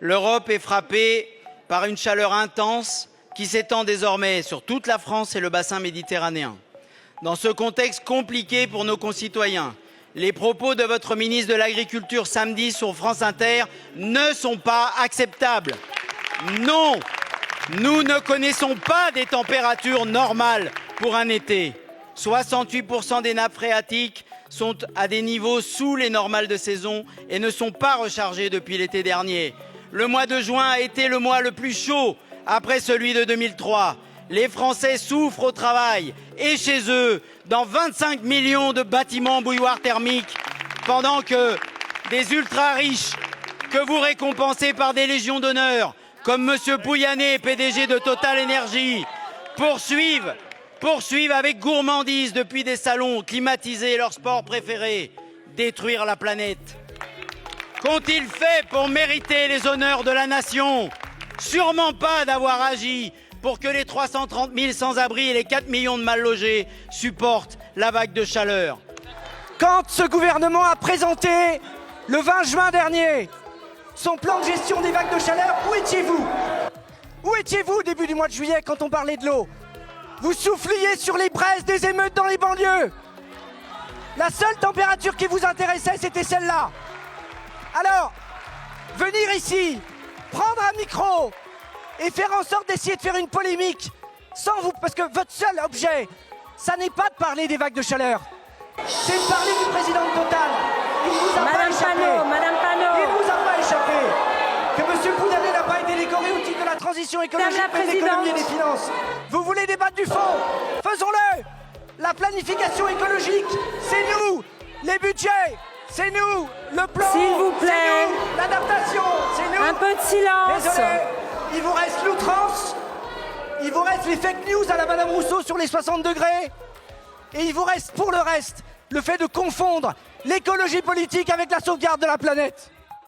L'Europe est frappée par une chaleur intense qui s'étend désormais sur toute la France et le bassin méditerranéen. Dans ce contexte compliqué pour nos concitoyens, les propos de votre ministre de l'Agriculture samedi sur France Inter ne sont pas acceptables. Non, nous ne connaissons pas des températures normales pour un été. 68% des nappes phréatiques sont à des niveaux sous les normales de saison et ne sont pas rechargées depuis l'été dernier. Le mois de juin a été le mois le plus chaud après celui de 2003. Les Français souffrent au travail et chez eux, dans 25 millions de bâtiments bouilloires thermiques, pendant que des ultra-riches que vous récompensez par des légions d'honneur, comme M. Pouyanné, PDG de Total Énergie, poursuivent avec gourmandise depuis des salons climatisés leur sport préféré, détruire la planète. Qu'ont-ils fait pour mériter les honneurs de la nation? Sûrement pas d'avoir agi pour que les 330 000 sans-abri et les 4 millions de mal-logés supportent la vague de chaleur. Quand ce gouvernement a présenté, le 20 juin dernier, son plan de gestion des vagues de chaleur, où étiez-vous? Où étiez-vous au début du mois de juillet quand on parlait de l'eau? Vous souffliez sur les braises des émeutes dans les banlieues. La seule température qui vous intéressait, c'était celle-là. Alors, venir ici, prendre un micro et faire en sorte d'essayer de faire une polémique sans vous, parce que votre seul objet, ça n'est pas de parler des vagues de chaleur, c'est de parler du président de Total. Il vous a pas échappé. Madame Panot. Il vous a pas échappé que M. Pouyanné n'a pas été décoré au titre de la transition écologique et de l'économie et des finances. Vous voulez débattre du fond? Faisons-le. La planification écologique, c'est nous. Les budgets, c'est nous. Le plan, s'il vous plaît, c'est nous. L'adaptation, c'est nous. Un peu de silence. Désolé, il vous reste l'outrance, il vous reste les fake news à la Madame Rousseau sur les 60 degrés, et il vous reste pour le reste le fait de confondre l'écologie politique avec la sauvegarde de la planète.